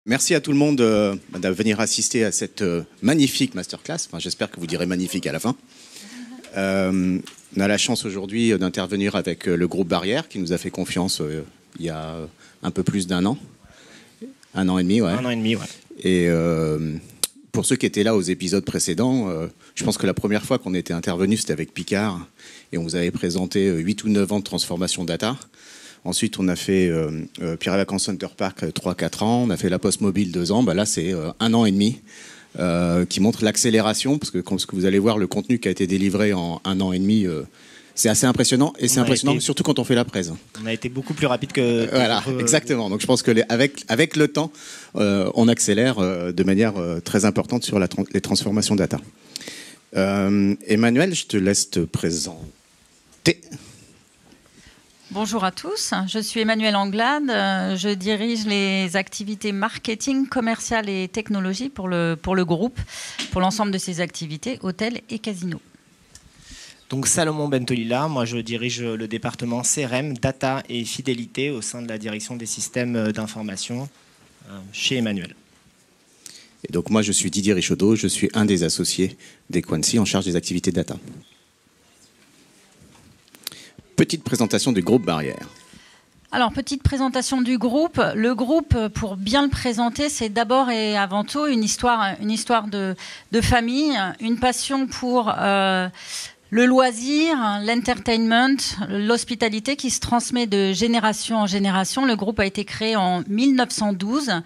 Merci à tout le monde de venir assister à cette magnifique masterclass. Enfin, j'espère que vous direz magnifique à la fin. On a la chance aujourd'hui d'intervenir avec le groupe Barrière qui nous a fait confiance il y a un peu plus d'1 an. 1 an et demi, ouais. 1 an et demi, ouais. Et pour ceux qui étaient là aux épisodes précédents, je pense que la première fois qu'on était intervenu, c'était avec Picard. Et on vous avait présenté 8 ou 9 ans de transformation data. Ensuite, on a fait Pierre et Vacances Center Park 3-4 ans. On a fait La Poste Mobile 2 ans. Bah là, c'est 1 an et demi qui montre l'accélération. Parce que quand vous allez voir le contenu qui a été délivré en 1 an et demi, c'est assez impressionnant. Et c'est impressionnant surtout quand on fait la presse. On a été beaucoup plus rapide que... Voilà, exactement. Donc je pense qu'avec le temps, on accélère de manière très importante sur les transformations data. Emmanuel, je te laisse te présenter. Bonjour à tous, je suis Emmanuelle Anglade, je dirige les activités marketing, commercial et technologie pour le groupe, pour l'ensemble de ses activités, hôtels et casinos. Donc Salomon Bentolila, moi je dirige le département CRM, data et fidélité au sein de la direction des systèmes d'information chez Emmanuel. Et donc moi je suis Didier Richaudot, je suis un des associés d'Equancy en charge des activités data. Petite présentation du groupe Barrière. Alors, petite présentation du groupe. Le groupe, pour bien le présenter, c'est d'abord et avant tout une histoire de famille, une passion pour le loisir, l'entertainment, l'hospitalité qui se transmet de génération en génération. Le groupe a été créé en 1912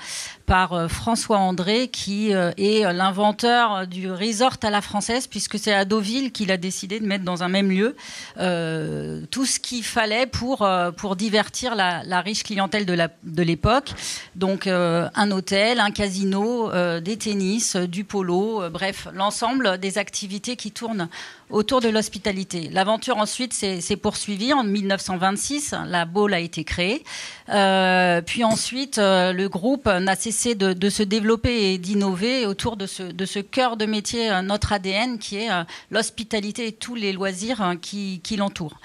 par François André, qui est l'inventeur du resort à la française, puisque c'est à Deauville qu'il a décidé de mettre dans un même lieu tout ce qu'il fallait pour divertir la riche clientèle de l'époque. Donc un hôtel, un casino, des tennis, du polo, bref, l'ensemble des activités qui tournent autour de l'hospitalité. L'aventure ensuite s'est poursuivie en 1926, la Baule a été créée. Puis ensuite, le groupe n'a cessé de se développer et d'innover autour de ce cœur de métier, notre ADN, qui est l'hospitalité et tous les loisirs qui l'entourent.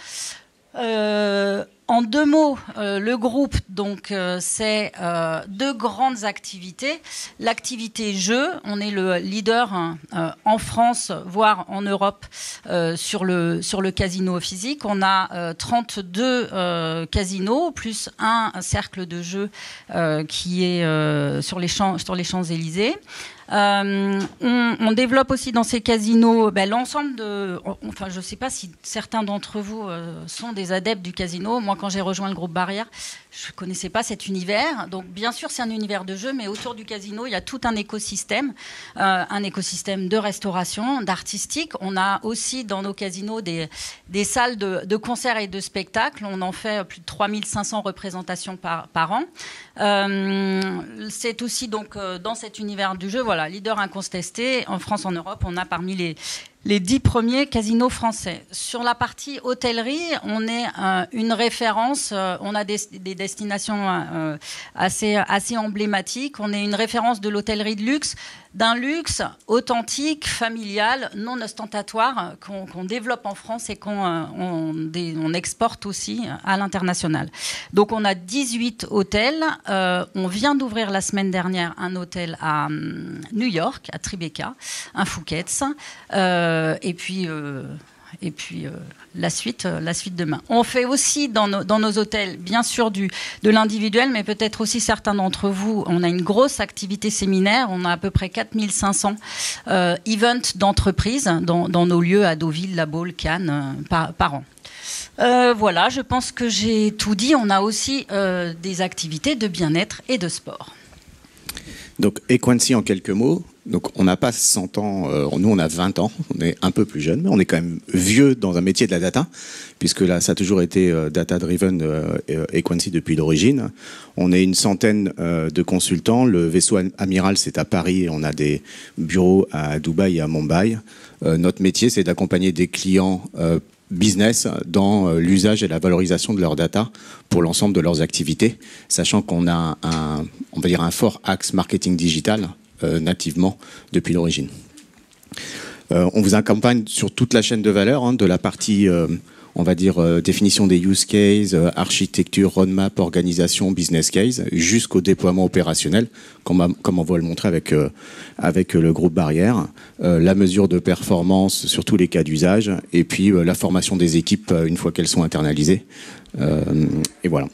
En 2 mots, le groupe, donc, c'est 2 grandes activités. L'activité jeu, on est le leader en France, voire en Europe, sur le casino physique. On a 32 casinos, plus un cercle de jeu qui est sur les Champs-Élysées. On développe aussi dans ces casinos l'ensemble de... Enfin, je ne sais pas si certains d'entre vous sont des adeptes du casino. Moi, quand j'ai rejoint le groupe Barrière, je ne connaissais pas cet univers. Donc, bien sûr, c'est un univers de jeu, mais autour du casino, il y a tout un écosystème de restauration, d'artistique. On a aussi dans nos casinos des salles de concerts et de spectacles. On en fait plus de 3500 représentations par an. C'est aussi donc dans cet univers du jeu, voilà, leader incontesté. En France, en Europe, on a parmi les 10 premiers casinos français. Sur la partie hôtellerie, on est une référence. On a des destinations assez emblématiques. On est une référence de l'hôtellerie de luxe, d'un luxe authentique, familial, non ostentatoire, qu'on développe en France et qu'on exporte aussi à l'international. Donc on a 18 hôtels. On vient d'ouvrir la semaine dernière un hôtel à New York, à Tribeca, un Phuket. Et puis la suite demain. On fait aussi dans nos hôtels, bien sûr, de l'individuel, mais peut-être aussi certains d'entre vous, on a une grosse activité séminaire. On a à peu près 4500 events d'entreprise dans nos lieux à Deauville, La Baule, Cannes, par an. Voilà, je pense que j'ai tout dit. On a aussi des activités de bien-être et de sport. Donc, Equancy en quelques mots. Donc, on n'a pas 100 ans, nous on a 20 ans, on est un peu plus jeune, mais on est quand même vieux dans un métier de la data, puisque là, ça a toujours été data-driven Equancy depuis l'origine. On est une centaine de consultants. Le vaisseau amiral, c'est à Paris, et on a des bureaux à Dubaï et à Mumbai. Notre métier, c'est d'accompagner des clients business dans l'usage et la valorisation de leurs data pour l'ensemble de leurs activités, sachant qu'on a un fort axe marketing digital nativement depuis l'origine. On vous accompagne sur toute la chaîne de valeur, de la partie on va dire, définition des use cases, architecture, roadmap, organisation, business case, jusqu'au déploiement opérationnel, comme on va le montrer avec le groupe Barrière, la mesure de performance sur tous les cas d'usage, et puis la formation des équipes une fois qu'elles sont internalisées. Et voilà.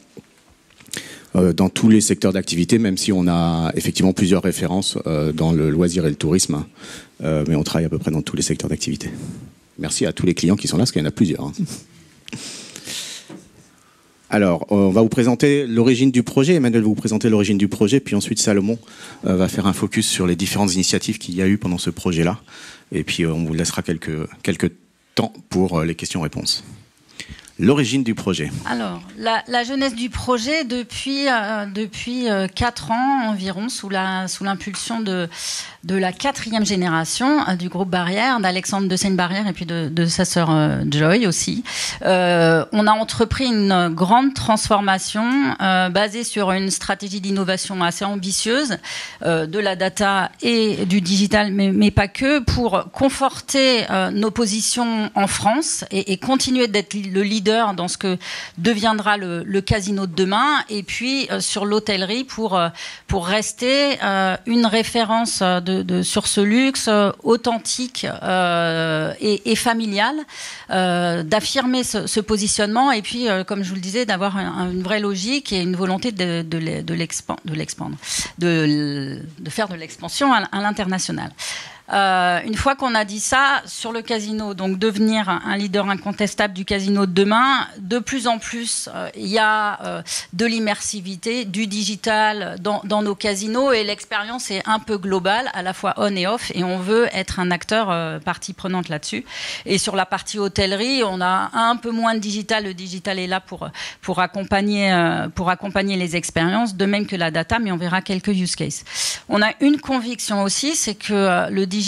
Dans tous les secteurs d'activité, même si on a effectivement plusieurs références dans le loisir et le tourisme, mais on travaille à peu près dans tous les secteurs d'activité. Merci à tous les clients qui sont là, parce qu'il y en a plusieurs. Hein. Alors, on va vous présenter l'origine du projet. Emmanuel va vous présenter l'origine du projet, puis ensuite Salomon va faire un focus sur les différentes initiatives qu'il y a eu pendant ce projet-là. Et puis on vous laissera quelques temps pour les questions-réponses. L'origine du projet. Alors, la jeunesse du projet, depuis 4 ans environ, sous l'impulsion de la 4e génération du groupe Barrière, d'Alexandre de Seigne-Barrière et puis de sa sœur Joy aussi. On a entrepris une grande transformation basée sur une stratégie d'innovation assez ambitieuse de la data et du digital, mais pas que, pour conforter nos positions en France et continuer d'être le leader dans ce que deviendra le casino de demain, et puis sur l'hôtellerie pour rester une référence sur ce luxe authentique et familial, d'affirmer ce positionnement, et puis comme je vous le disais, d'avoir une vraie logique et une volonté de faire de l'expansion à l'international. Une fois qu'on a dit ça, sur le casino, donc devenir un leader incontestable du casino de demain, de plus en plus, il y a de l'immersivité, du digital dans nos casinos, et l'expérience est un peu globale, à la fois on et off, et on veut être un acteur partie prenante là-dessus. Et sur la partie hôtellerie, on a un peu moins de digital. Le digital est là pour accompagner les expériences, de même que la data, mais on verra quelques use cases. On a une conviction aussi, c'est que le digital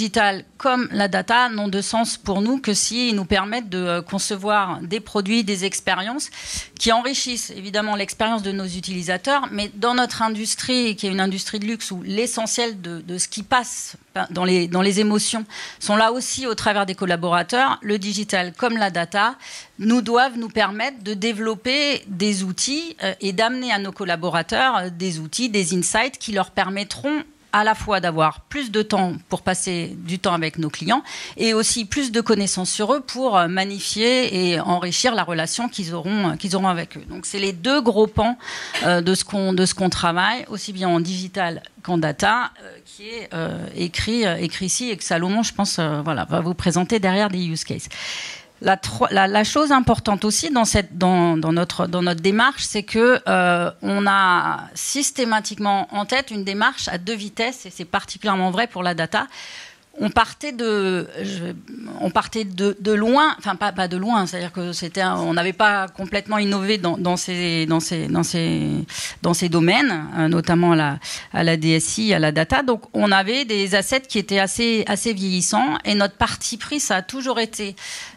comme la data n'ont de sens pour nous que s'ils nous permettent de concevoir des produits, des expériences qui enrichissent évidemment l'expérience de nos utilisateurs, mais dans notre industrie, qui est une industrie de luxe où l'essentiel de ce qui passe dans les émotions sont là aussi au travers des collaborateurs, le digital comme la data doivent nous permettre de développer des outils et d'amener à nos collaborateurs des outils, des insights qui leur permettront à la fois d'avoir plus de temps pour passer du temps avec nos clients, et aussi plus de connaissances sur eux pour magnifier et enrichir la relation qu'ils auront avec eux. Donc c'est les deux gros pans de ce qu'on travaille, aussi bien en digital qu'en data, qui est écrit ici, et que Salomon, je pense, va vous présenter derrière des use cases. La chose importante aussi dans notre démarche, c'est que on a systématiquement en tête une démarche à 2 vitesses, et c'est particulièrement vrai pour la data. On partait de loin, enfin pas de loin, c'est-à-dire que on n'avait pas complètement innové dans ces domaines, notamment à la DSI, à la data. Donc on avait des assets qui étaient assez vieillissants, et notre parti pris, ça a toujours été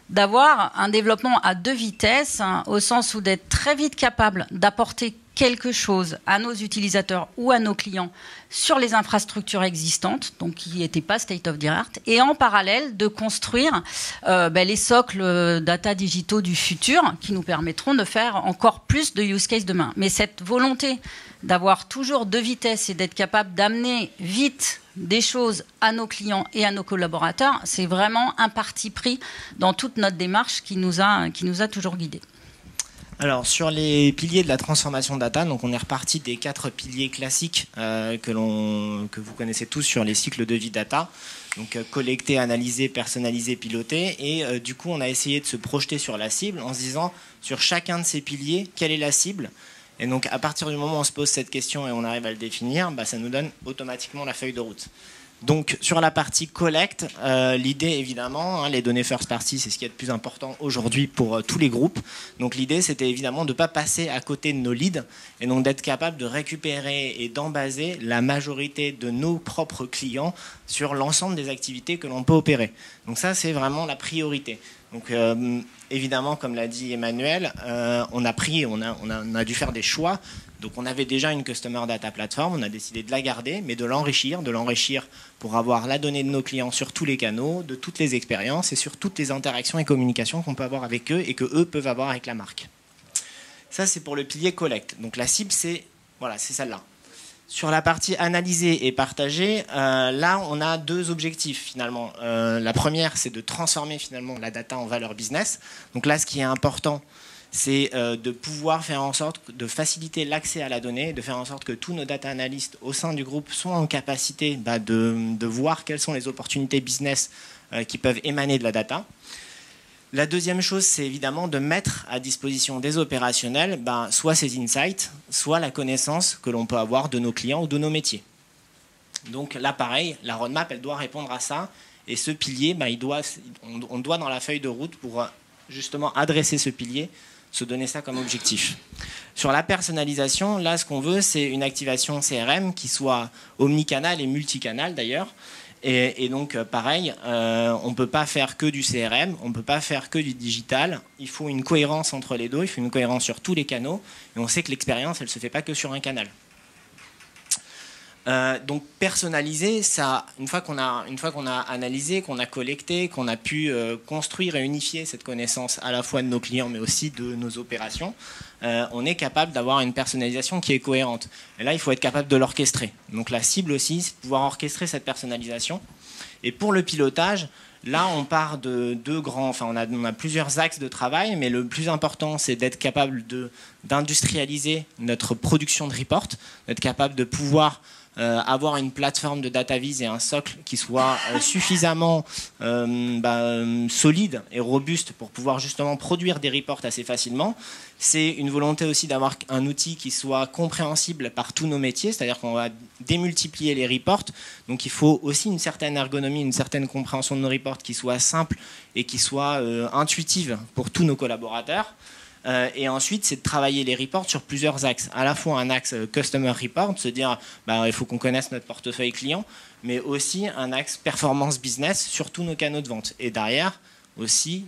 d'avoir un développement à 2 vitesses, au sens où d'être très vite capable d'apporter quelque chose à nos utilisateurs ou à nos clients sur les infrastructures existantes, donc qui n'étaient pas state of the art, et en parallèle de construire les socles data digitaux du futur qui nous permettront de faire encore plus de use case demain. Mais cette volonté d'avoir toujours 2 vitesses et d'être capable d'amener vite des choses à nos clients et à nos collaborateurs, c'est vraiment un parti pris dans toute notre démarche qui nous a toujours guidés. Alors, sur les piliers de la transformation data, donc on est reparti des 4 piliers classiques que vous connaissez tous sur les cycles de vie data. Donc collecter, analyser, personnaliser, piloter. Et du coup, on a essayé de se projeter sur la cible en se disant, sur chacun de ces piliers, quelle est la cible ? Et donc, à partir du moment où on se pose cette question et on arrive à le définir, ça nous donne automatiquement la feuille de route. Donc, sur la partie collecte, l'idée, évidemment, les données first party, c'est ce qui est le plus important aujourd'hui pour tous les groupes. Donc, l'idée, c'était évidemment de ne pas passer à côté de nos leads, et donc d'être capable de récupérer et d'embaser la majorité de nos propres clients sur l'ensemble des activités que l'on peut opérer. Donc ça, c'est vraiment la priorité. Donc évidemment, comme l'a dit Emmanuel, on a dû faire des choix. Donc on avait déjà une Customer Data Platform, on a décidé de la garder, mais de l'enrichir pour avoir la donnée de nos clients sur tous les canaux, de toutes les expériences et sur toutes les interactions et communications qu'on peut avoir avec eux et qu'eux peuvent avoir avec la marque. Ça, c'est pour le pilier Collect. Donc la cible, c'est celle-là. Sur la partie analyser et partager, là, on a deux objectifs finalement. La première, c'est de transformer finalement la data en valeur business. Donc là, ce qui est important, c'est de pouvoir faire en sorte de faciliter l'accès à la donnée, de faire en sorte que tous nos data analystes au sein du groupe soient en capacité de voir quelles sont les opportunités business qui peuvent émaner de la data. La deuxième chose, c'est évidemment de mettre à disposition des opérationnels soit ces insights, soit la connaissance que l'on peut avoir de nos clients ou de nos métiers. Donc là, pareil, la roadmap, elle doit répondre à ça. Et ce pilier, on doit dans la feuille de route, pour justement adresser ce pilier, se donner ça comme objectif. Sur la personnalisation, là, ce qu'on veut, c'est une activation CRM qui soit omnicanal et multicanal d'ailleurs. Et donc, pareil, on ne peut pas faire que du CRM, on ne peut pas faire que du digital. Il faut une cohérence entre les deux, il faut une cohérence sur tous les canaux. Et on sait que l'expérience, elle ne se fait pas que sur un canal. Donc, personnaliser, ça, une fois qu'on a analysé, qu'on a collecté, qu'on a pu construire et unifier cette connaissance à la fois de nos clients, mais aussi de nos opérations, on est capable d'avoir une personnalisation qui est cohérente. Et là, il faut être capable de l'orchestrer. Donc la cible aussi, c'est de pouvoir orchestrer cette personnalisation. Et pour le pilotage, là, on part de deux grands... Enfin, on a plusieurs axes de travail, mais le plus important, c'est d'être capable d'industrialiser notre production de report, d'être capable de pouvoir avoir une plateforme de DataVis et un socle qui soit suffisamment solide et robuste pour pouvoir justement produire des reports assez facilement. C'est une volonté aussi d'avoir un outil qui soit compréhensible par tous nos métiers, c'est-à-dire qu'on va démultiplier les reports. Donc il faut aussi une certaine ergonomie, une certaine compréhension de nos reports qui soit simple et qui soit intuitive pour tous nos collaborateurs. Et ensuite, c'est de travailler les reports sur plusieurs axes. À la fois un axe Customer Report, se dire il faut qu'on connaisse notre portefeuille client, mais aussi un axe Performance Business sur tous nos canaux de vente. Et derrière, aussi,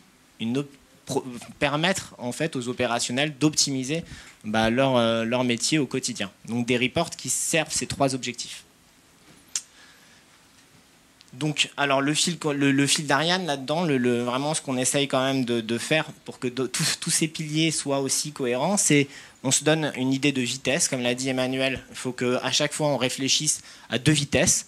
permettre en fait aux opérationnels d'optimiser leur métier au quotidien. Donc des reports qui servent ces trois objectifs. Donc, alors le fil d'Ariane là-dedans, vraiment ce qu'on essaye quand même de faire pour que tous ces piliers soient aussi cohérents, c'est on se donne une idée de vitesse, comme l'a dit Emmanuel. Il faut qu'à chaque fois on réfléchisse à deux vitesses.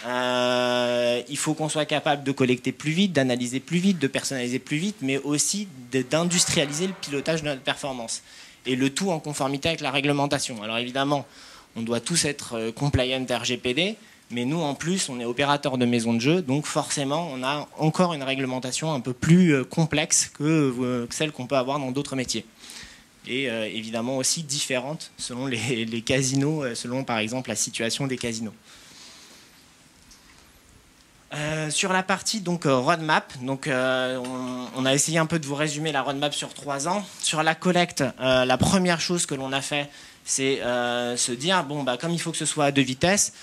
Il faut qu'on soit capable de collecter plus vite, d'analyser plus vite, de personnaliser plus vite, mais aussi d'industrialiser le pilotage de notre performance. Et le tout en conformité avec la réglementation. Alors évidemment, on doit tous être compliant RGPD. Mais nous, en plus, on est opérateur de maison de jeu, donc forcément, on a encore une réglementation un peu plus complexe que celle qu'on peut avoir dans d'autres métiers. Et évidemment aussi différente selon les casinos, selon par exemple la situation des casinos. Sur la partie donc roadmap, donc on a essayé un peu de vous résumer la roadmap sur 3 ans. Sur la collecte, la première chose que l'on a fait, c'est se dire comme il faut que ce soit à 2 vitesses.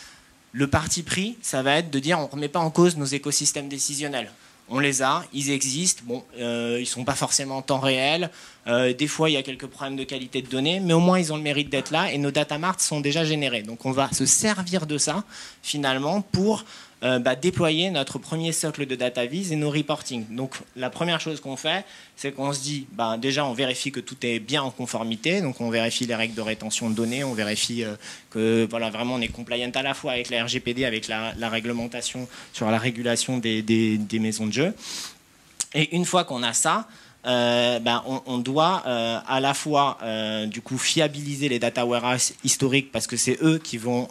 Le parti pris, ça va être de dire on ne remet pas en cause nos écosystèmes décisionnels. On les a, ils existent, ils ne sont pas forcément en temps réel, des fois il y a quelques problèmes de qualité de données, mais au moins ils ont le mérite d'être là et nos data marts sont déjà générés. Donc on va se servir de ça finalement pour déployer notre premier socle de DataVis et nos reporting. Donc la première chose qu'on fait, c'est qu'on se dit, déjà on vérifie que tout est bien en conformité, donc on vérifie les règles de rétention de données, on vérifie que vraiment on est compliant à la fois avec la RGPD, avec la réglementation sur la régulation des maisons de jeu. Et une fois qu'on a ça, on doit à la fois du coup fiabiliser les data warehouse historiques parce que c'est eux qui vont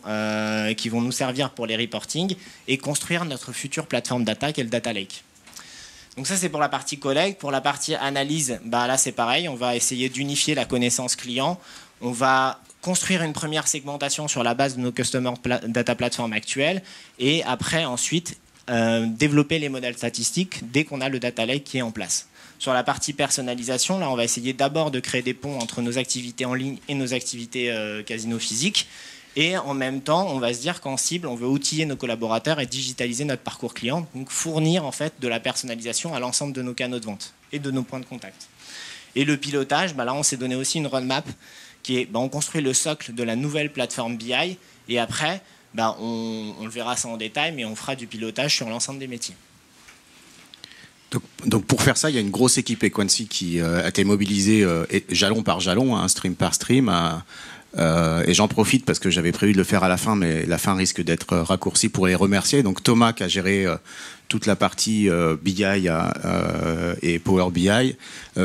nous servir pour les reporting et construire notre future plateforme data qui est le data lake. Donc ça c'est pour la partie collecte. Pour la partie analyse, là c'est pareil, on va essayer d'unifier la connaissance client, on va construire une première segmentation sur la base de nos customer data platform actuelles et après ensuite développer les modèles statistiques dès qu'on a le data lake qui est en place. Sur la partie personnalisation, là, on va essayer d'abord de créer des ponts entre nos activités en ligne et nos activités casino physiques. Et en même temps, on va se dire qu'en cible, on veut outiller nos collaborateurs et digitaliser notre parcours client, donc fournir en fait de la personnalisation à l'ensemble de nos canaux de vente et de nos points de contact. Et le pilotage, là on s'est donné aussi une roadmap qui est, on construit le socle de la nouvelle plateforme BI et après, on le verra ça en détail, mais on fera du pilotage sur l'ensemble des métiers. Donc pour faire ça, il y a une grosse équipe Equancy qui a été mobilisée jalon par jalon, stream par stream. Et j'en profite parce que j'avais prévu de le faire à la fin, mais la fin risque d'être raccourcie pour les remercier. Donc Thomas qui a géré toute la partie BI et Power BI,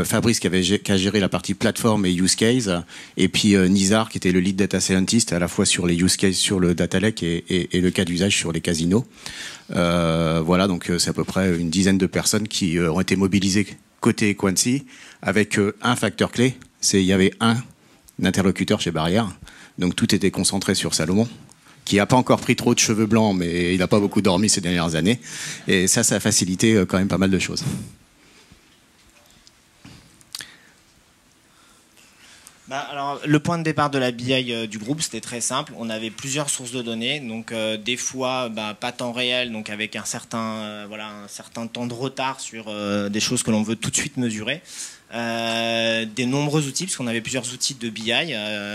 Fabrice qui a géré la partie plateforme et use case, et puis Nizar qui était le lead data scientist à la fois sur les use cases, sur le data lake et le cas d'usage sur les casinos. Voilà, donc c'est à peu près une dizaine de personnes qui ont été mobilisées côté Equancy avec un facteur clé, c'est il y avait un interlocuteur chez Barrière, donc tout était concentré sur Salomon, qui n'a pas encore pris trop de cheveux blancs, mais il n'a pas beaucoup dormi ces dernières années, et ça a facilité quand même pas mal de choses. Alors, le point de départ de la BI du groupe, c'était très simple. On avait plusieurs sources de données, donc des fois pas temps réel, donc avec un certain temps de retard sur des choses que l'on veut tout de suite mesurer. Des nombreux outils, parce qu'on avait plusieurs outils de BI,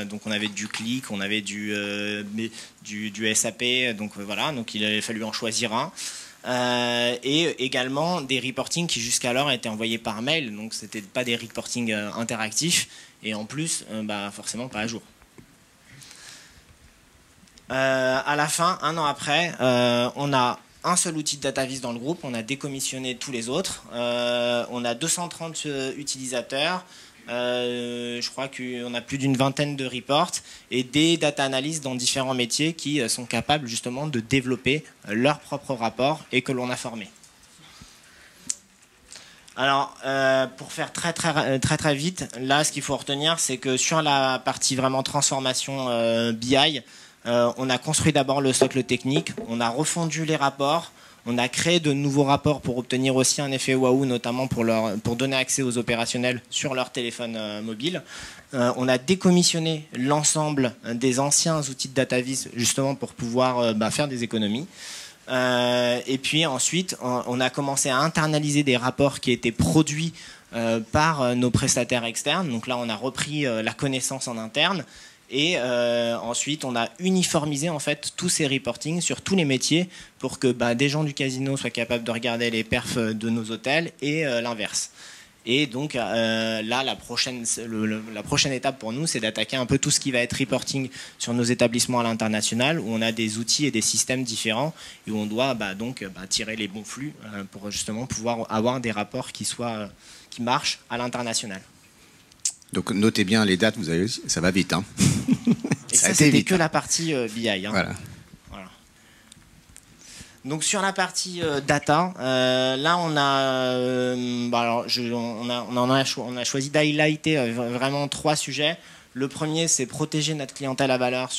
donc on avait du Qlik, on avait du SAP, donc voilà, donc il avait fallu en choisir un. Et également des reportings qui jusqu'alors étaient envoyés par mail, donc c'était pas des reportings interactifs et en plus forcément pas à jour. À la fin, un an après, on a un seul outil de DataVis dans le groupe, on a décommissionné tous les autres, on a 230 utilisateurs, je crois qu'on a plus d'une vingtaine de reports et des data analysts dans différents métiers qui sont capables justement de développer leurs propres rapports et que l'on a formés. Alors, pour faire très vite, là, ce qu'il faut retenir, c'est que sur la partie vraiment transformation BI, on a construit d'abord le socle technique, on a refondu les rapports, on a créé de nouveaux rapports pour obtenir aussi un effet waouh, notamment pour donner accès aux opérationnels sur leur téléphone mobile. On a décommissionné l'ensemble des anciens outils de DataVis justement pour pouvoir faire des économies. Et puis ensuite, on a commencé à internaliser des rapports qui étaient produits par nos prestataires externes. Donc là, on a repris la connaissance en interne. Et ensuite, on a uniformisé en fait tous ces reportings sur tous les métiers pour que des gens du casino soient capables de regarder les perfs de nos hôtels et l'inverse. Et donc là, la prochaine étape pour nous, c'est d'attaquer un peu tout ce qui va être reporting sur nos établissements à l'international, où on a des outils et des systèmes différents et où on doit tirer les bons flux pour justement pouvoir avoir des rapports qui marchent à l'international. Donc notez bien les dates, vous avez, ça va vite. Et ça c'était que la partie BI. Voilà. Donc sur la partie data, là on a choisi d'highlighter vraiment 3 sujets. Le premier, c'est protéger notre clientèle à valeur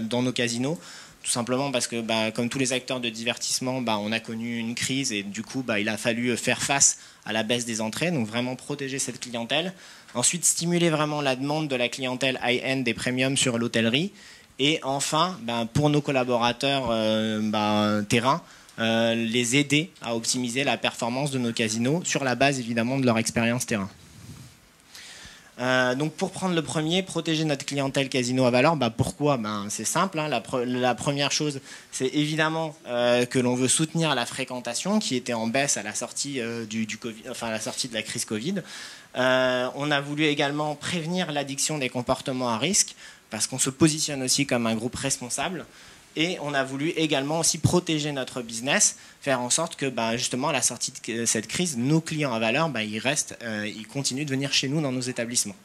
dans nos casinos. Tout simplement parce que, comme tous les acteurs de divertissement, on a connu une crise et du coup, il a fallu faire face à la baisse des entrées. Donc vraiment protéger cette clientèle. Ensuite, stimuler vraiment la demande de la clientèle high-end et premium sur l'hôtellerie. Et enfin, pour nos collaborateurs terrain, les aider à optimiser la performance de nos casinos sur la base évidemment de leur expérience terrain. Donc pour prendre le premier, protéger notre clientèle casino à valeur, pourquoi ? C'est simple, la première chose, c'est évidemment que l'on veut soutenir la fréquentation qui était en baisse à la sortie du Covid, à la sortie de la crise Covid. On a voulu également prévenir l'addiction des comportements à risque parce qu'on se positionne aussi comme un groupe responsable. Et on a voulu également aussi protéger notre business, faire en sorte que justement à la sortie de cette crise, nos clients à valeur, ils continuent de venir chez nous dans nos établissements.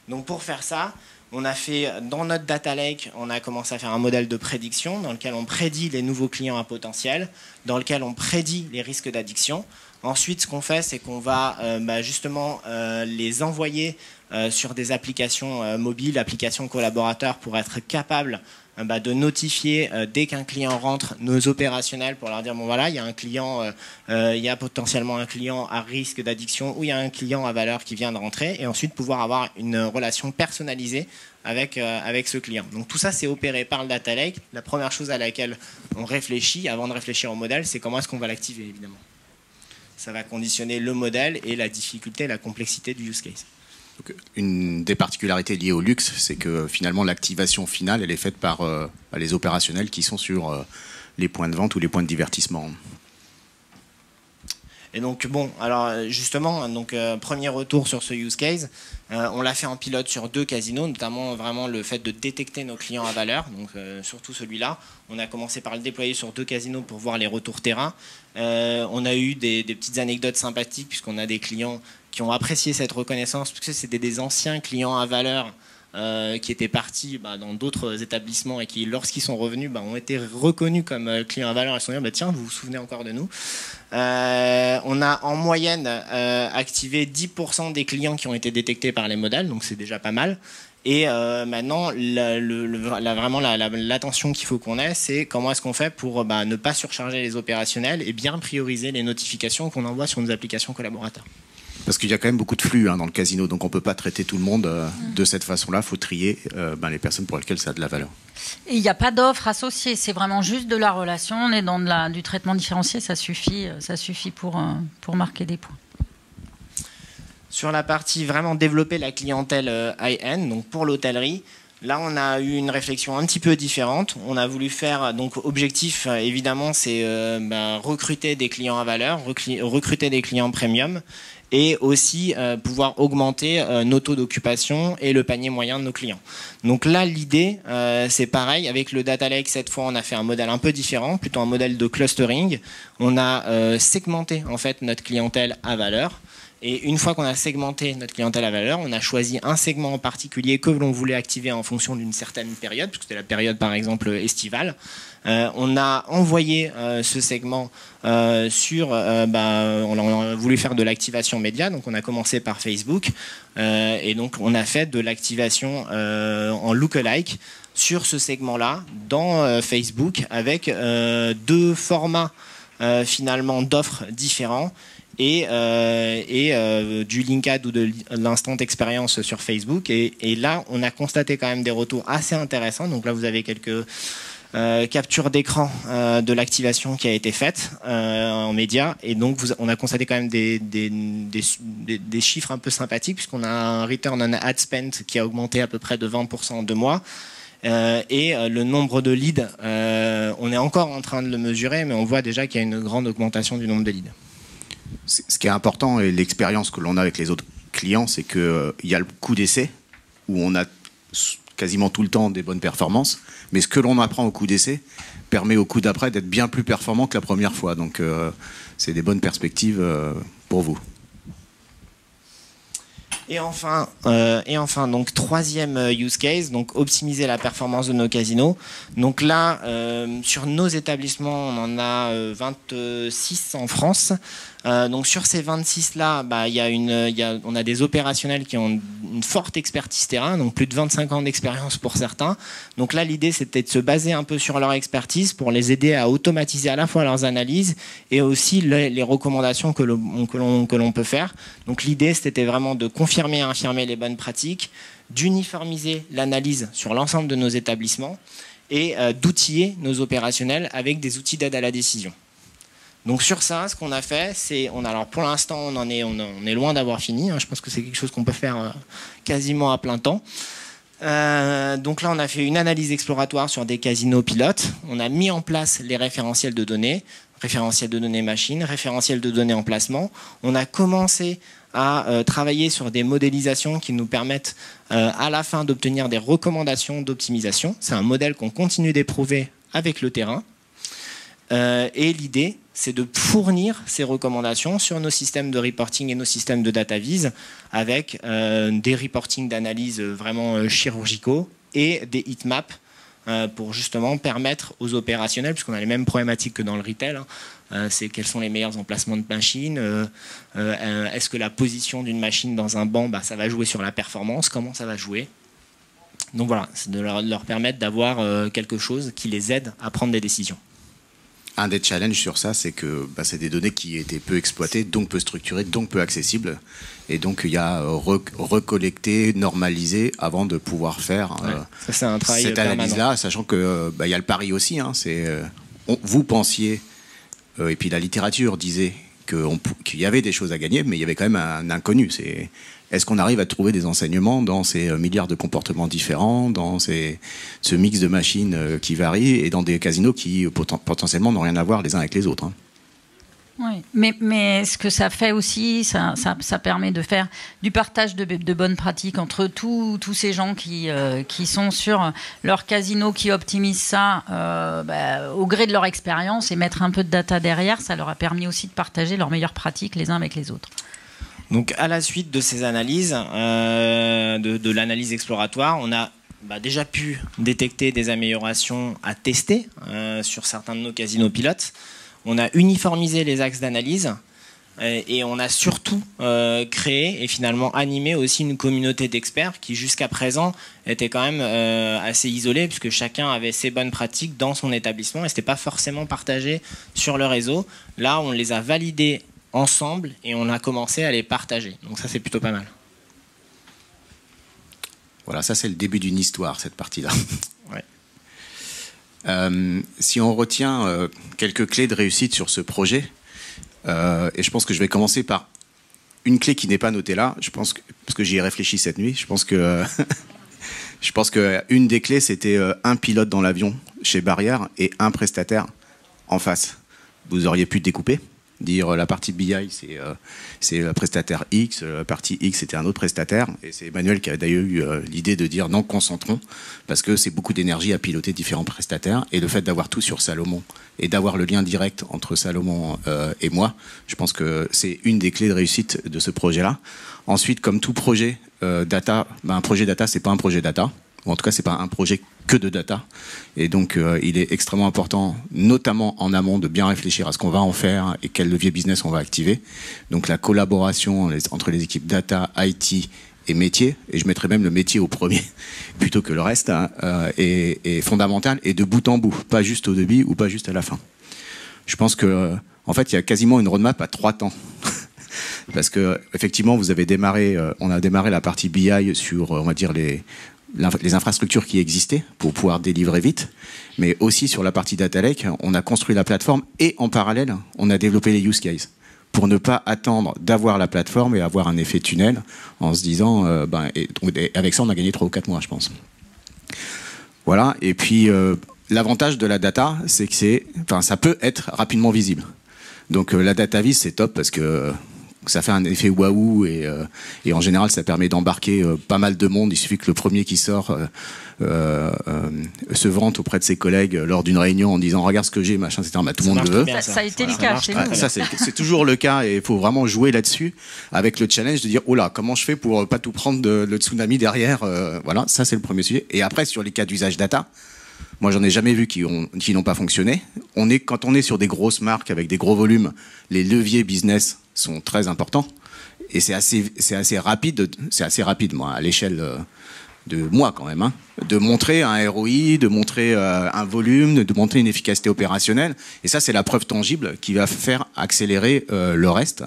Donc pour faire ça, on a fait dans notre data lake, on a commencé à faire un modèle de prédiction dans lequel on prédit les nouveaux clients à potentiel, dans lequel on prédit les risques d'addiction. Ensuite, ce qu'on fait, c'est qu'on va justement les envoyer sur des applications mobiles, applications collaborateurs pour être capables de notifier dès qu'un client rentre nos opérationnels pour leur dire bon voilà, il y a un client, il y a potentiellement un client à risque d'addiction ou il y a un client à valeur qui vient de rentrer, et ensuite pouvoir avoir une relation personnalisée avec ce client. Donc tout ça, c'est opéré par le Data Lake. La première chose à laquelle on réfléchit avant de réfléchir au modèle, c'est comment est-ce qu'on va l'activer, évidemment. Ça va conditionner le modèle et la difficulté et la complexité du use case. Donc, une des particularités liées au luxe, c'est que finalement l'activation finale, elle est faite par les opérationnels qui sont sur les points de vente ou les points de divertissement. Et donc bon, alors justement, donc premier retour sur ce use case, on l'a fait en pilote sur 2 casinos, notamment vraiment le fait de détecter nos clients à valeur, donc surtout celui-là. On a commencé par le déployer sur 2 casinos pour voir les retours terrain. On a eu des petites anecdotes sympathiques puisqu'on a des clients qui ont apprécié cette reconnaissance, parce que c'était des anciens clients à valeur qui étaient partis dans d'autres établissements et qui, lorsqu'ils sont revenus, ont été reconnus comme clients à valeur. Ils se sont dit, tiens, vous vous souvenez encore de nous. On a en moyenne activé 10% des clients qui ont été détectés par les modèles, donc c'est déjà pas mal. Et maintenant, vraiment l'attention qu'il faut qu'on ait, c'est comment est-ce qu'on fait pour ne pas surcharger les opérationnels et bien prioriser les notifications qu'on envoie sur nos applications collaborateurs. Parce qu'il y a quand même beaucoup de flux dans le casino, donc on ne peut pas traiter tout le monde de cette façon-là. Il faut trier les personnes pour lesquelles ça a de la valeur. Et il n'y a pas d'offre associée, c'est vraiment juste de la relation. On est dans du traitement différencié, ça suffit pour marquer des points. Sur la partie vraiment développer la clientèle high-end, donc pour l'hôtellerie, là on a eu une réflexion un petit peu différente. On a voulu faire, donc objectif évidemment, c'est recruter des clients à valeur, recruter des clients premium, et aussi pouvoir augmenter nos taux d'occupation et le panier moyen de nos clients. Donc là, l'idée, c'est pareil. Avec le Data Lake, cette fois, on a fait un modèle un peu différent, plutôt un modèle de clustering. On a segmenté en fait notre clientèle à valeur. Et une fois qu'on a segmenté notre clientèle à valeur, on a choisi un segment en particulier que l'on voulait activer en fonction d'une certaine période, puisque c'était la période par exemple estivale. On a envoyé ce segment on a voulu faire de l'activation média, donc on a commencé par Facebook, et donc on a fait de l'activation en lookalike sur ce segment-là dans Facebook avec 2 formats finalement d'offres différents. Et du Linkad ou de l'instant expérience sur Facebook. Et là, on a constaté quand même des retours assez intéressants. Donc là, vous avez quelques captures d'écran de l'activation qui a été faite en média. Et donc, on a constaté quand même des chiffres un peu sympathiques, puisqu'on a un return on ad spend qui a augmenté à peu près de 20% en 2 mois. Et le nombre de leads, on est encore en train de le mesurer, mais on voit déjà qu'il y a une grande augmentation du nombre de leads. Ce qui est important, et l'expérience que l'on a avec les autres clients, c'est qu'il y a le coup d'essai, où on a quasiment tout le temps des bonnes performances, mais ce que l'on apprend au coup d'essai permet au coup d'après d'être bien plus performant que la première fois. Donc c'est des bonnes perspectives pour vous. Et enfin, donc 3e use case, donc optimiser la performance de nos casinos. Donc là, sur nos établissements, on en a 26 en France. Donc sur ces 26-là, on a des opérationnels qui ont une forte expertise terrain, donc plus de 25 ans d'expérience pour certains. Donc là, l'idée, c'était de se baser un peu sur leur expertise pour les aider à automatiser à la fois leurs analyses et aussi les recommandations que l'on peut faire. Donc l'idée, c'était vraiment de confirmer et infirmer les bonnes pratiques, d'uniformiser l'analyse sur l'ensemble de nos établissements et d'outiller nos opérationnels avec des outils d'aide à la décision. Donc sur ça, ce qu'on a fait, c'est, alors pour l'instant, on est loin d'avoir fini. Je pense que c'est quelque chose qu'on peut faire quasiment à plein temps. Donc là, on a fait une analyse exploratoire sur des casinos pilotes. On a mis en place les référentiels de données machines, référentiels de données emplacement. On a commencé à travailler sur des modélisations qui nous permettent à la fin d'obtenir des recommandations d'optimisation. C'est un modèle qu'on continue d'éprouver avec le terrain. Et l'idée, c'est de fournir ces recommandations sur nos systèmes de reporting et nos systèmes de data vise avec des reportings d'analyse vraiment chirurgicaux et des heatmaps pour justement permettre aux opérationnels, puisqu'on a les mêmes problématiques que dans le retail, c'est quels sont les meilleurs emplacements de machines, est-ce que la position d'une machine dans un banc, ça va jouer sur la performance, comment ça va jouer. Donc voilà, c'est de leur permettre d'avoir quelque chose qui les aide à prendre des décisions. Un des challenges sur ça, c'est que c'est des données qui étaient peu exploitées, donc peu structurées, donc peu accessibles. Et donc il y a recollecter, normaliser avant de pouvoir faire ça, c'est un travail cette analyse-là, sachant que y a le pari aussi. Hein, vous pensiez, et puis la littérature disait qu'il y avait des choses à gagner, mais il y avait quand même un inconnu. Est-ce qu'on arrive à trouver des enseignements dans ces milliards de comportements différents, dans ce mix de machines qui varient, et dans des casinos qui potentiellement n'ont rien à voir les uns avec les autres, hein. Oui, mais ce que ça fait aussi, ça permet de faire du partage de bonnes pratiques entre tous ces gens qui sont sur leur casino, qui optimisent ça au gré de leur expérience, et mettre un peu de data derrière, ça leur a permis aussi de partager leurs meilleures pratiques les uns avec les autres. Donc à la suite de ces analyses, de l'analyse exploratoire, on a déjà pu détecter des améliorations à tester sur certains de nos casinos pilotes. On a uniformisé les axes d'analyse et on a surtout créé et finalement animé aussi une communauté d'experts qui jusqu'à présent était quand même assez isolée, puisque chacun avait ses bonnes pratiques dans son établissement et ce n'était pas forcément partagé sur le réseau. Là, on les a validés ensemble et on a commencé à les partager. Donc ça, c'est plutôt pas mal. Voilà, ça c'est le début d'une histoire, cette partie-là. Ouais. Si on retient quelques clés de réussite sur ce projet, et je pense que je vais commencer par une clé qui n'est pas notée là, parce que j'y ai réfléchi cette nuit, je pense que une des clés, c'était un pilote dans l'avion chez Barrière et un prestataire en face. Vous auriez pu découper, dire la partie BI c'est le prestataire X, la partie X c'était un autre prestataire, et c'est Emmanuel qui a d'ailleurs eu l'idée de dire non, concentrons, parce que c'est beaucoup d'énergie à piloter différents prestataires, et le fait d'avoir tout sur Salomon et d'avoir le lien direct entre Salomon et moi, je pense que c'est une des clés de réussite de ce projet-là. Ensuite, comme tout projet data, un projet data c'est pas un projet data, ou en tout cas c'est pas un projet que de data, et donc il est extrêmement important, notamment en amont, de bien réfléchir à ce qu'on va en faire et quel levier business on va activer. Donc la collaboration entre les équipes data, IT et métier, et je mettrais même le métier au premier plutôt que le reste, hein, est fondamental, et de bout en bout, pas juste au début ou pas juste à la fin. Je pense que en fait il y a quasiment une roadmap à 3 temps. Parce que effectivement on a démarré la partie BI sur, on va dire, les infrastructures qui existaient pour pouvoir délivrer vite, mais aussi sur la partie Data Lake, on a construit la plateforme et en parallèle, on a développé les use cases pour ne pas attendre d'avoir la plateforme et avoir un effet tunnel en se disant, et avec ça, on a gagné 3 ou 4 mois, je pense. Voilà, et puis l'avantage de la data, c'est que ça peut être rapidement visible. Donc la data vis, c'est top parce que ça fait un effet waouh, et en général ça permet d'embarquer pas mal de monde. Il suffit que le premier qui sort se vante auprès de ses collègues lors d'une réunion en disant regarde ce que j'ai, machin, etc. Tout le monde le veut. Ça a été le cas chez nous. Ça c'est toujours le cas, et il faut vraiment jouer là-dessus avec le challenge de dire oh là, comment je fais pour pas tout prendre le tsunami derrière. Voilà, ça c'est le premier sujet. Et après sur les cas d'usage data, moi, j'en ai jamais vu qui n'ont pas fonctionné. Quand on est sur des grosses marques avec des gros volumes, les leviers business sont très importants, et c'est assez rapide. C'est assez rapide, moi, à l'échelle de moi quand même, hein, de montrer un ROI, de montrer un volume, de montrer une efficacité opérationnelle. Et ça, c'est la preuve tangible qui va faire accélérer le reste.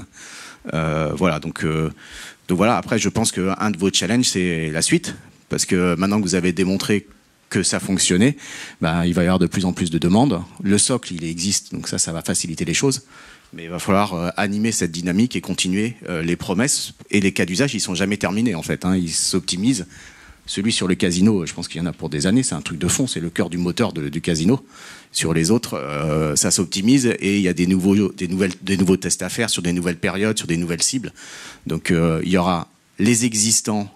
Voilà. Donc voilà. Après, je pense qu'un de vos challenges, c'est la suite, parce que maintenant que vous avez démontré que ça fonctionnait, il va y avoir de plus en plus de demandes. Le socle, il existe, donc ça va faciliter les choses. Mais il va falloir animer cette dynamique et continuer les promesses. Et les cas d'usage, ils sont jamais terminés, en fait, hein. Ils s'optimisent. Celui sur le casino, je pense qu'il y en a pour des années, c'est un truc de fond, c'est le cœur du moteur du casino. Sur les autres, ça s'optimise, et il y a des nouveaux tests à faire sur des nouvelles périodes, sur des nouvelles cibles. Donc il y aura les existants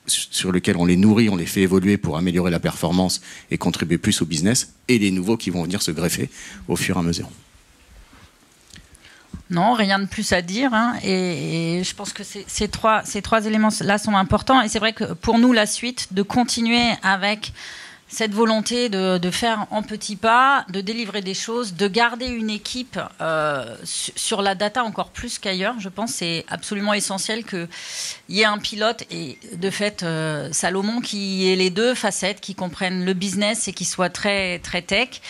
sur lesquels on les nourrit, on les fait évoluer pour améliorer la performance et contribuer plus au business, et les nouveaux qui vont venir se greffer au fur et à mesure. Non, rien de plus à dire, hein. Et je pense que ces trois éléments-là sont importants, et c'est vrai que pour nous, la suite, de continuer avec cette volonté de faire en petits pas, de délivrer des choses, de garder une équipe sur la data encore plus qu'ailleurs. Je pense que c'est absolument essentiel qu'il y ait un pilote et de fait Salomon qui ait les deux facettes, qui comprenne le business et qui soit très, très tech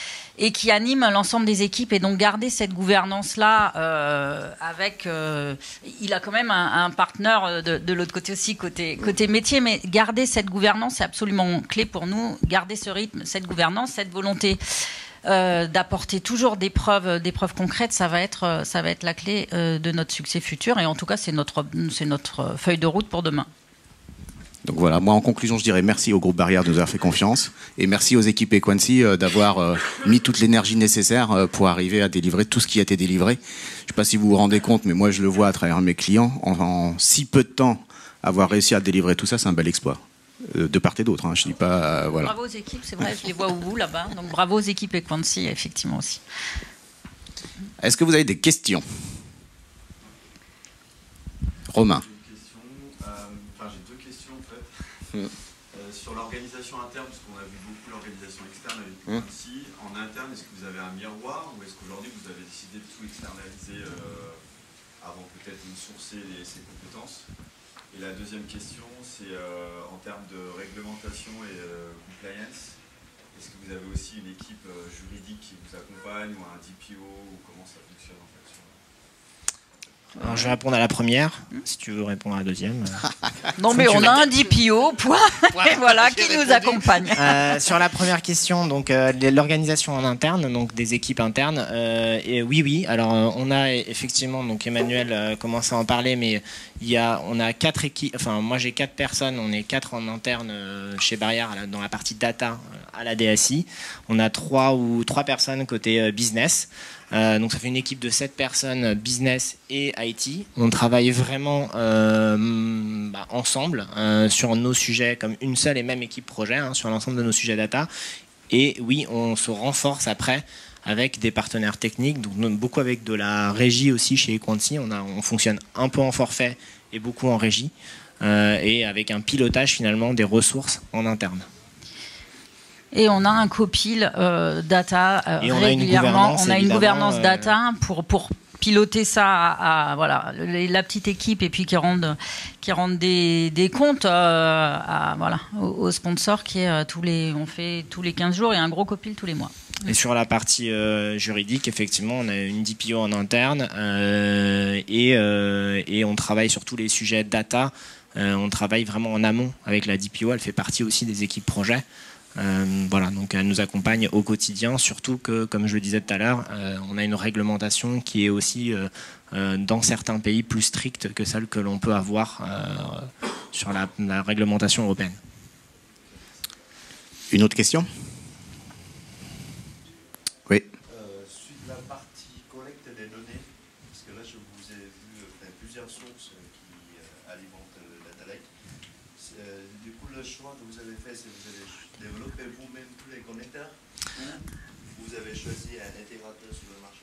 et qui anime l'ensemble des équipes, et donc garder cette gouvernance-là avec... il a quand même un partenaire de l'autre côté aussi, côté métier, mais garder cette gouvernance, c'est absolument clé pour nous, garder ce rythme, cette gouvernance, cette volonté d'apporter toujours des preuves concrètes, ça va être la clé de notre succès futur, et en tout cas, c'est notre feuille de route pour demain. Donc voilà, moi en conclusion, je dirais merci au groupe Barrière de nous avoir fait confiance et merci aux équipes Equancy d'avoir mis toute l'énergie nécessaire pour arriver à délivrer tout ce qui a été délivré. Je ne sais pas si vous vous rendez compte, mais moi je le vois à travers mes clients. En si peu de temps, avoir réussi à délivrer tout ça, c'est un bel exploit. De part et d'autre, hein, je dis pas... voilà. Bravo aux équipes, c'est vrai, je les vois au bout là-bas. Donc bravo aux équipes Equancy, effectivement aussi. Est-ce que vous avez des questions? Romain. Sur l'organisation interne, parce qu'on a vu beaucoup l'organisation externe avec Equancy, en interne, est-ce que vous avez un miroir ou est-ce qu'aujourd'hui vous avez décidé de tout externaliser avant peut-être de sourcer ces compétences? Et la deuxième question, c'est en termes de réglementation et compliance, est-ce que vous avez aussi une équipe juridique qui vous accompagne ou un DPO ou comment ça fonctionne en fait? Alors, je vais répondre à la première, si tu veux répondre à la deuxième. Non, mais on a un DPO, point, et voilà, qui nous accompagne. Sur la première question, donc l'organisation en interne, donc des équipes internes, et oui. Alors, on a effectivement, donc Emmanuel commence à en parler, mais on a 4 équipes. Enfin, moi j'ai 4 personnes, on est 4 en interne chez Barrière dans la partie data à la DSI. On a 3 personnes côté business. Donc ça fait une équipe de 7 personnes business et IT. On travaille vraiment ensemble sur nos sujets comme une seule et même équipe projet sur l'ensemble de nos sujets data. Et oui, on se renforce après avec des partenaires techniques, donc beaucoup avec de la régie aussi chez Equancy. On fonctionne un peu en forfait et beaucoup en régie et avec un pilotage finalement des ressources en interne. Et on a un copil data régulièrement. On a une gouvernance data pour piloter ça voilà, la petite équipe et puis qui rendent des comptes aux sponsors on fait tous les 15 jours et un gros copil tous les mois. Et sur la partie juridique, effectivement, on a une DPO en interne et on travaille sur tous les sujets data. On travaille vraiment en amont avec la DPO. Elle fait partie aussi des équipes projet. Voilà, donc elle nous accompagne au quotidien, surtout que, comme je le disais tout à l'heure, on a une réglementation qui est aussi, dans certains pays, plus stricte que celle que l'on peut avoir sur la réglementation européenne. Une autre question? Oui. Sur la partie collecte des données, parce que là je vous ai vu plusieurs sources qui alimentent Data Lake. Du coup, le choix que vous avez fait, c'est que vous avez développé vous-même tous les connecteurs ou vous avez choisi un intégrateur sur le marché?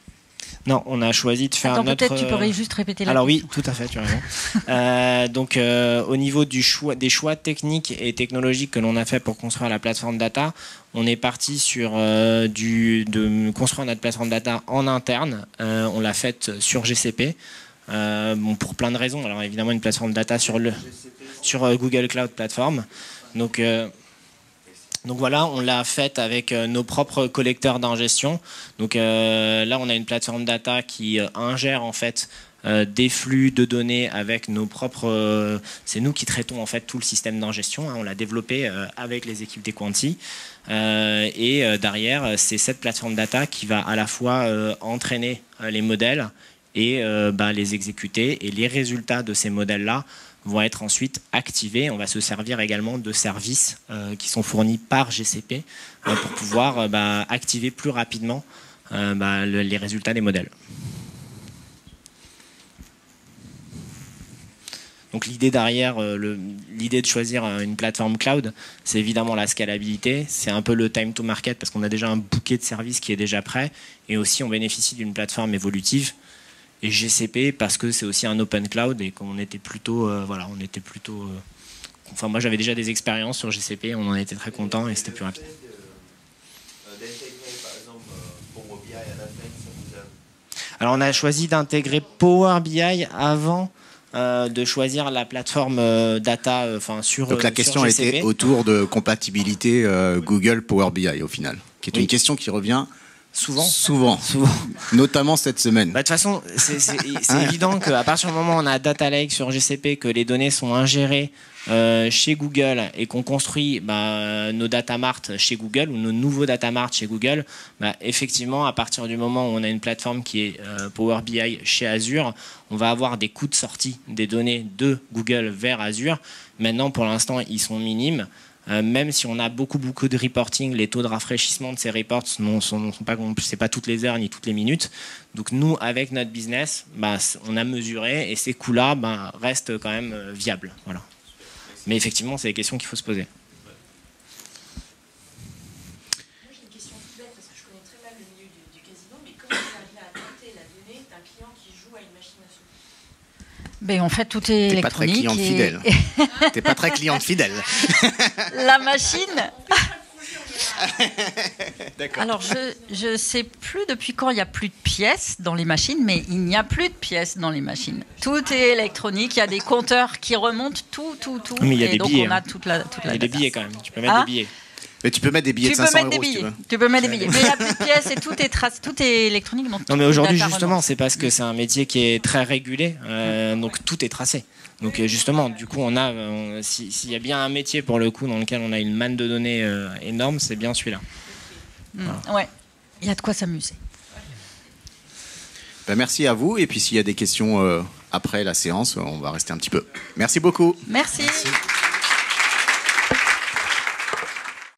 Non, on a choisi de faire notre... Peut-être tu pourrais juste répéter la question. Alors oui, tout à fait, tu as raison. Donc au niveau des choix techniques et technologiques que l'on a fait pour construire la plateforme data, on est parti sur de construire notre plateforme data en interne. On l'a faite sur GCP. Pour plein de raisons. Alors évidemment une plateforme data sur Google Cloud Platform. Donc voilà, on l'a faite avec nos propres collecteurs d'ingestion. Donc là, on a une plateforme data qui ingère en fait des flux de données avec nos propres... c'est nous qui traitons en fait tout le système d'ingestion. On l'a développé avec les équipes d'Equancy. Et derrière, c'est cette plateforme data qui va à la fois entraîner les modèles et les exécuter. Et les résultats de ces modèles-là vont être ensuite activés. On va se servir également de services qui sont fournis par GCP pour pouvoir activer plus rapidement les résultats des modèles. Donc l'idée derrière, l'idée de choisir une plateforme cloud, c'est évidemment la scalabilité, c'est un peu le time to market parce qu'on a déjà un bouquet de services qui est déjà prêt et aussi on bénéficie d'une plateforme évolutive. Et GCP parce que c'est aussi un open cloud et qu'on était plutôt, enfin moi j'avais déjà des expériences sur GCP, on en était très content et c'était plus rapide. Alors on a choisi d'intégrer Power BI avant de choisir la plateforme data sur Donc la question sur a GCP. été autour de compatibilité Google Power BI au final, qui est Oui. une question qui revient Souvent. notamment cette semaine. Bah, de toute façon, c'est évident qu'à partir du moment où on a Data Lake sur GCP, que les données sont ingérées chez Google et qu'on construit nos data marts chez Google ou nos nouveaux data marts chez Google, effectivement, à partir du moment où on a une plateforme qui est Power BI chez Azure, on va avoir des coûts de sortie des données de Google vers Azure. Maintenant, pour l'instant, ils sont minimes. Même si on a beaucoup de reporting, les taux de rafraîchissement de ces reports c'est pas toutes les heures ni toutes les minutes. Donc nous, avec notre business, on a mesuré et ces coûts-là restent quand même viables. Voilà. Mais effectivement, c'est des questions qu'il faut se poser. Moi, j'ai une question toute bête parce que je connais très mal le milieu du casino, mais comment vous arrivez à adapter la donnée d'un client qui joue à une machine à sous? Ben, en fait, tout est T'es pas très électronique. cliente fidèle. T'es pas très cliente fidèle. La machine. D'accord. Alors, je sais plus depuis quand il n'y a plus de pièces dans les machines, mais il n'y a plus de pièces dans les machines. Tout est électronique. Il y a des compteurs qui remontent tout. Mais il y a et des donc, billets, on a toute la Il y a des data. billets quand même. Tu peux mettre des billets. Mais tu peux mettre des billets de 500 euros si tu veux. Tu peux mettre des billets. Mais il n'y a plus de pièces et tout est électronique. Donc Non, mais toute aujourd'hui, data justement, remonte. c'est parce que c'est un métier qui est très régulé, donc tout est tracé. Donc justement, du coup, s'il y a bien un métier pour le coup dans lequel on a une manne de données énorme, c'est bien celui-là. Ouais, il y a de quoi s'amuser. Merci à vous. Et puis s'il y a des questions après la séance, on va rester un petit peu. Merci beaucoup. Merci.